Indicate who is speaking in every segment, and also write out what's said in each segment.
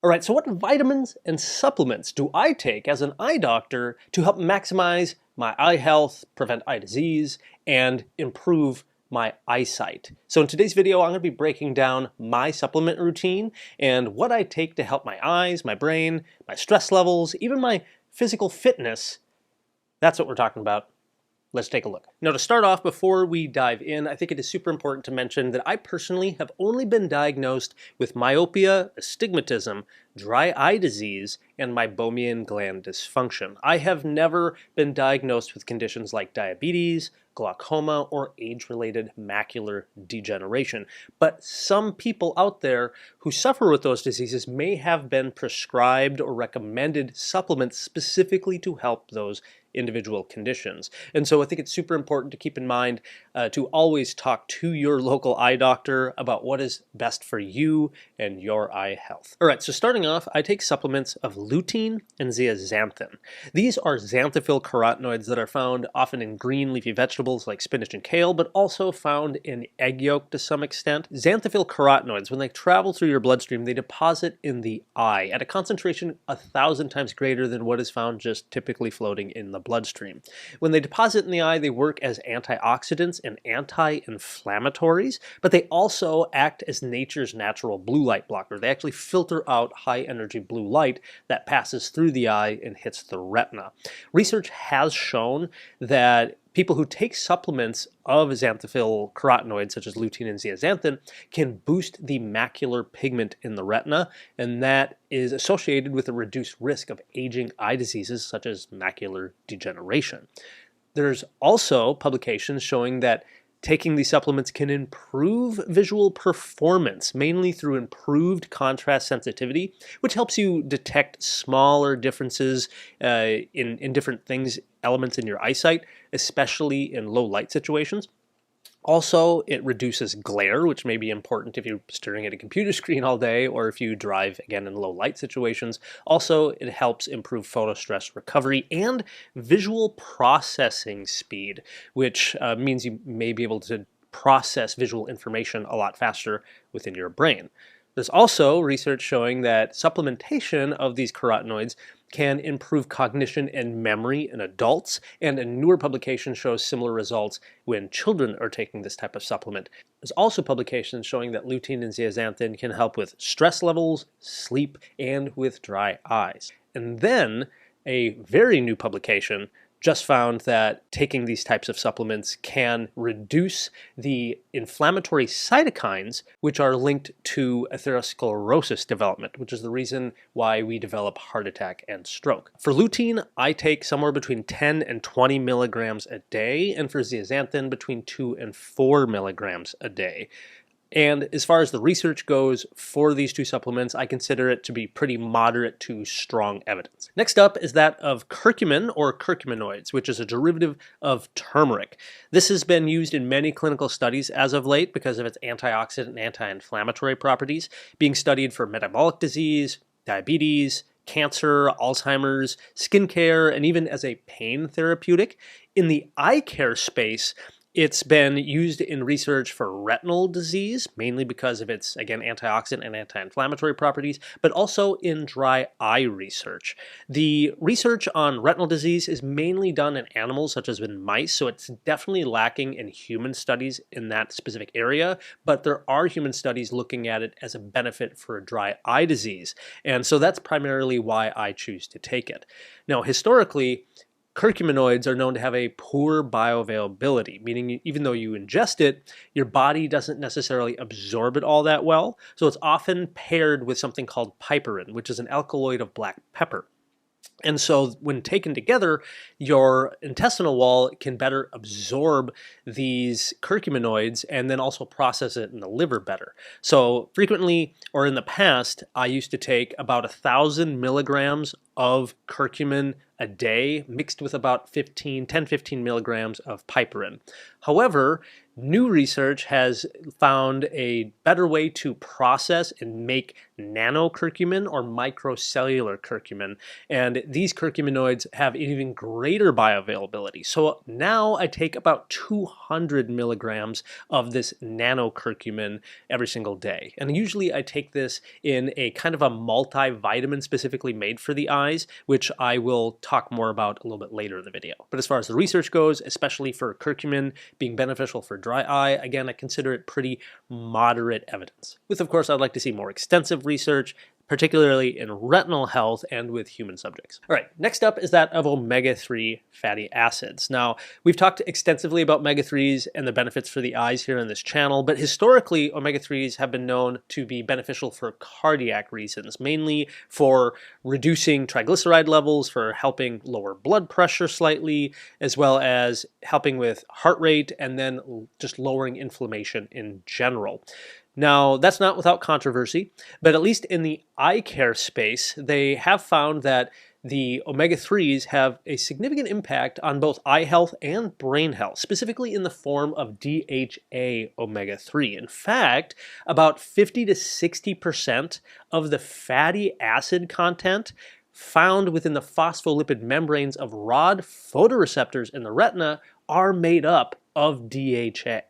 Speaker 1: All right, so what vitamins and supplements do I take as an eye doctor to help maximize my eye health, prevent eye disease, and improve my eyesight? So in today's video, I'm going to be breaking down my supplement routine and what I take to help my eyes, my brain, my stress levels, even my physical fitness. That's what we're talking about. Let's take a look. Now, to start off, before we dive in, I think it is super important to mention that I personally have only been diagnosed with myopia, astigmatism, dry eye disease, and meibomian gland dysfunction. I have never been diagnosed with conditions like diabetes, glaucoma, or age-related macular degeneration. But some people out there who suffer with those diseases may have been prescribed or recommended supplements specifically to help those individual conditions. And so I think it's super important to keep in mind to always talk to your local eye doctor about what is best for you and your eye health. All right, so starting off, I take supplements of lutein and zeaxanthin. These are xanthophyll carotenoids that are found often in green leafy vegetables like spinach and kale, but also found in egg yolk to some extent. Xanthophyll carotenoids, when they travel through your bloodstream, they deposit in the eye at a concentration 1,000 times greater than what is found just typically floating in the bloodstream. When they deposit in the eye, they work as antioxidants and anti-inflammatories, but they also act as nature's natural blue light blocker. They actually filter out high energy blue light that passes through the eye and hits the retina. Research has shown that people who take supplements of xanthophyll carotenoids such as lutein and zeaxanthin can boost the macular pigment in the retina, and that is associated with a reduced risk of aging eye diseases such as macular degeneration. There's also publications showing that taking these supplements can improve visual performance, mainly through improved contrast sensitivity, which helps you detect smaller differences in different things, elements in your eyesight, especially in low light situations. Also, it reduces glare, which may be important if you're staring at a computer screen all day or if you drive, again, in low light situations. Also, it helps improve photostress recovery and visual processing speed, which means you may be able to process visual information a lot faster within your brain. There's also research showing that supplementation of these carotenoids can improve cognition and memory in adults, and a newer publication shows similar results when children are taking this type of supplement. There's also publications showing that lutein and zeaxanthin can help with stress levels, sleep, and with dry eyes. And then a very new publication just found that taking these types of supplements can reduce the inflammatory cytokines which are linked to atherosclerosis development, which is the reason why we develop heart attack and stroke. For lutein, I take somewhere between 10 and 20 milligrams a day, and for zeaxanthin, between 2 and 4 milligrams a day. And as far as the research goes for these two supplements, I consider it to be pretty moderate to strong evidence. Next up is that of curcumin or curcuminoids, which is a derivative of turmeric. This has been used in many clinical studies as of late because of its antioxidant and anti-inflammatory properties, being studied for metabolic disease, diabetes, cancer, Alzheimer's, skin care, and even as a pain therapeutic. In the eye care space, it's been used in research for retinal disease, mainly because of its, again, antioxidant and anti-inflammatory properties, but also in dry eye research. The research on retinal disease is mainly done in animals, such as in mice, so it's definitely lacking in human studies in that specific area, but there are human studies looking at it as a benefit for dry eye disease, and so that's primarily why I choose to take it. Now, historically, curcuminoids are known to have a poor bioavailability, meaning even though you ingest it, your body doesn't necessarily absorb it all that well. So it's often paired with something called piperin, which is an alkaloid of black pepper. And so when taken together, your intestinal wall can better absorb these curcuminoids and then also process it in the liver better. So frequently, or in the past, I used to take about 1,000 milligrams of curcumin a day mixed with about 10-15 milligrams of piperin. However, New research has found a better way to process and make nanocurcumin or microcellular curcumin, and these curcuminoids have even greater bioavailability. So now I take about 200 milligrams of this nanocurcumin every single day, and usually I take this in a kind of a multivitamin specifically made for the eyes, which I will talk more about a little bit later in the video. But as far as the research goes, especially for curcumin being beneficial for dry eye, again, I consider it pretty moderate evidence. With, of course, I'd like to see more extensive research, particularly in retinal health and with human subjects. All right, next up is that of omega-3 fatty acids. Now, we've talked extensively about omega-3s and the benefits for the eyes here on this channel, but historically, omega-3s have been known to be beneficial for cardiac reasons, mainly for reducing triglyceride levels, for helping lower blood pressure slightly, as well as helping with heart rate, and then just lowering inflammation in general. Now, that's not without controversy, but at least in the eye care space, they have found that the omega-3s have a significant impact on both eye health and brain health, specifically in the form of DHA omega-3. In fact, about 50 to 60% of the fatty acid content found within the phospholipid membranes of rod photoreceptors in the retina are made up of DHA.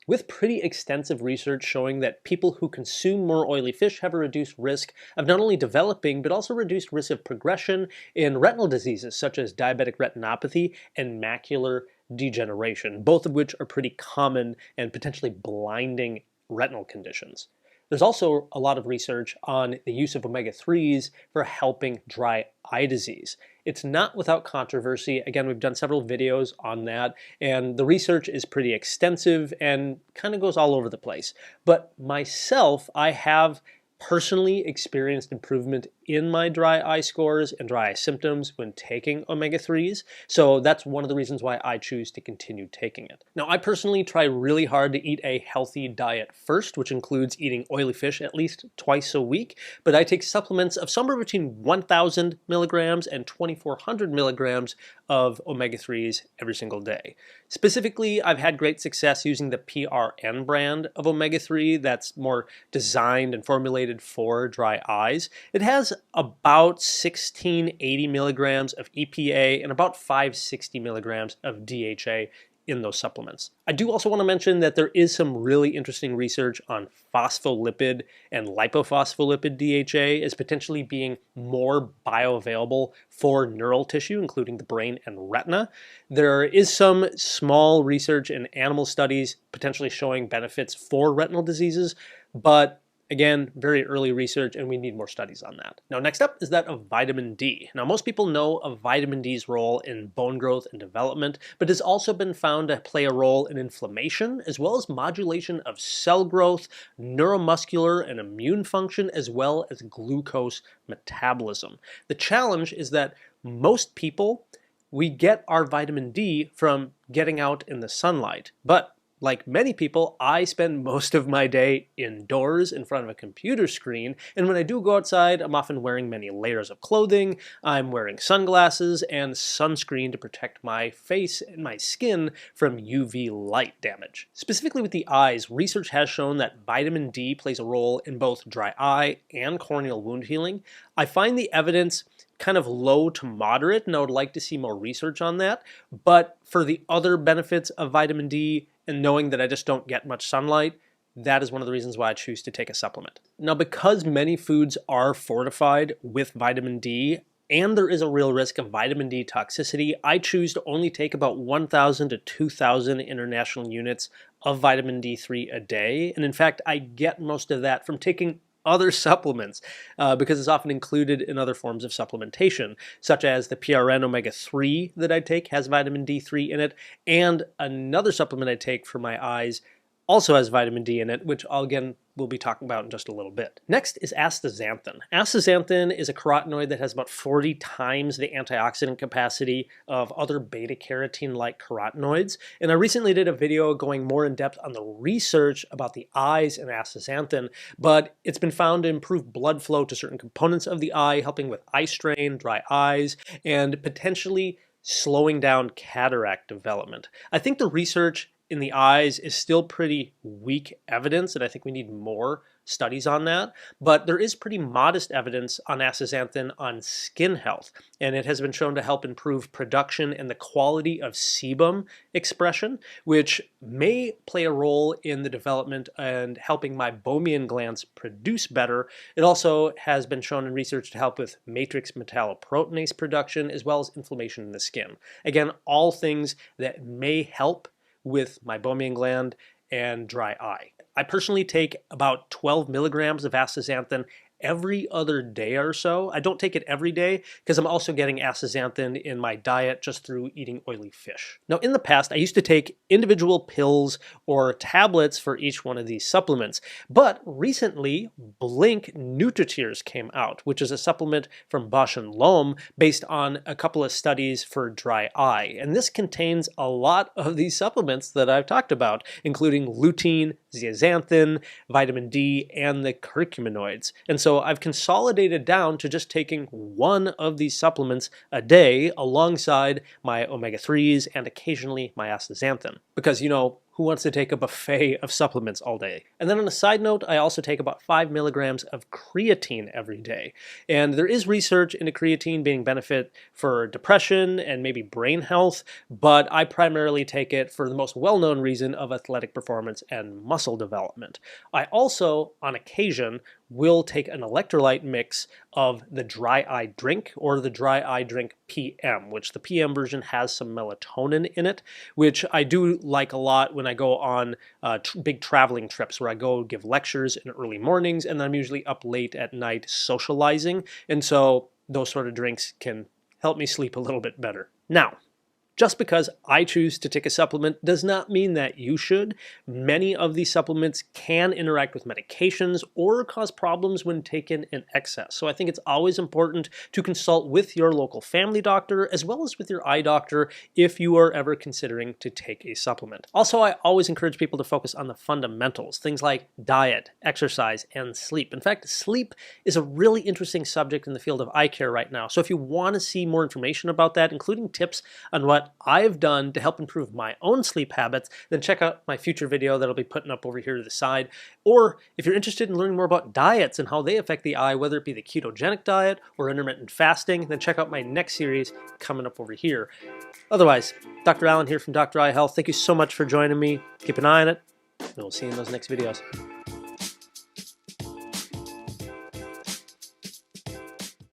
Speaker 1: With pretty extensive research showing that people who consume more oily fish have a reduced risk of not only developing, but also reduced risk of progression in retinal diseases such as diabetic retinopathy and macular degeneration, both of which are pretty common and potentially blinding retinal conditions. There's also a lot of research on the use of omega-3s for helping dry eye disease. It's not without controversy. Again, we've done several videos on that, and the research is pretty extensive and kind of goes all over the place. But myself, I have personally experienced improvement in my dry eye scores and dry eye symptoms when taking omega-3s, so that's one of the reasons why I choose to continue taking it. Now, I personally try really hard to eat a healthy diet first, which includes eating oily fish at least twice a week, but I take supplements of somewhere between 1,000 milligrams and 2,400 milligrams of omega-3s every single day. Specifically, I've had great success using the PRN brand of omega-3 that's more designed and formulated for dry eyes. It has about 1,680 milligrams of EPA and about 560 milligrams of DHA in those supplements. I do also want to mention that there is some really interesting research on phospholipid and lipophospholipid DHA as potentially being more bioavailable for neural tissue, including the brain and retina. There is some small research in animal studies potentially showing benefits for retinal diseases, but again, very early research, and we need more studies on that. Now, next up is that of vitamin D. Now, most people know of vitamin D's role in bone growth and development, but has also been found to play a role in inflammation, as well as modulation of cell growth, neuromuscular and immune function, as well as glucose metabolism. The challenge is that most people, we get our vitamin D from getting out in the sunlight, but like many people, I spend most of my day indoors in front of a computer screen, and when I do go outside, I'm often wearing many layers of clothing, I'm wearing sunglasses and sunscreen to protect my face and my skin from UV light damage. Specifically with the eyes, research has shown that vitamin D plays a role in both dry eye and corneal wound healing. I find the evidence kind of low to moderate, and I would like to see more research on that, but for the other benefits of vitamin D, and knowing that I just don't get much sunlight, that is one of the reasons why I choose to take a supplement. Now, because many foods are fortified with vitamin D, and there is a real risk of vitamin D toxicity, I choose to only take about 1,000 to 2,000 international units of vitamin D3 a day. And in fact, I get most of that from taking other supplements because it's often included in other forms of supplementation, such as the PRN omega-3 that I take has vitamin D3 in it, and another supplement I take for my eyes also has vitamin D in it, which again we'll be talking about in just a little bit. Next is astaxanthin. Astaxanthin is a carotenoid that has about 40 times the antioxidant capacity of other beta-carotene-like carotenoids, and I recently did a video going more in depth on the research about the eyes and astaxanthin, but it's been found to improve blood flow to certain components of the eye, helping with eye strain, dry eyes, and potentially slowing down cataract development. I think the research in the eyes is still pretty weak evidence, and I think we need more studies on that. But there is pretty modest evidence on astaxanthin on skin health, and it has been shown to help improve production and the quality of sebum expression, which may play a role in the development and helping my meibomian glands produce better. It also has been shown in research to help with matrix metalloproteinase production as well as inflammation in the skin. Again, all things that may help with my meibomian gland and dry eye. I personally take about 12 milligrams of astaxanthin every other day or so. I don't take it every day because I'm also getting astaxanthin in my diet just through eating oily fish. Now, in the past, I used to take individual pills or tablets for each one of these supplements, but recently Blink NutriTears came out, which is a supplement from Bausch & Lomb based on a couple of studies for dry eye. And this contains a lot of these supplements that I've talked about, including lutein, zeaxanthin, vitamin D, and the curcuminoids. And so I've consolidated down to just taking one of these supplements a day alongside my omega-3s and occasionally my astaxanthin. Because, you know, who wants to take a buffet of supplements all day? And then on a side note, I also take about 5 milligrams of creatine every day. And there is research into creatine being benefit for depression and maybe brain health, but I primarily take it for the most well-known reason of athletic performance and muscle development. I also, on occasion, will take an electrolyte mix of the dry eye drink or the dry eye drink PM, which the PM version has some melatonin in it, which I do like a lot when I go on big traveling trips where I go give lectures in early mornings and then I'm usually up late at night socializing. And so those sort of drinks can help me sleep a little bit better. Now, just because I choose to take a supplement does not mean that you should. Many of these supplements can interact with medications or cause problems when taken in excess. So I think it's always important to consult with your local family doctor as well as with your eye doctor if you are ever considering to take a supplement. Also, I always encourage people to focus on the fundamentals, things like diet, exercise, and sleep. In fact, sleep is a really interesting subject in the field of eye care right now. So if you want to see more information about that, including tips on what I've done to help improve my own sleep habits, then check out my future video that I'll be putting up over here to the side. Or if you're interested in learning more about diets and how they affect the eye, whether it be the ketogenic diet or intermittent fasting, then check out my next series coming up over here. Otherwise, Dr. Allen here from Dr. Eye Health. Thank you so much for joining me. Keep an eye on it, and we'll see you in those next videos.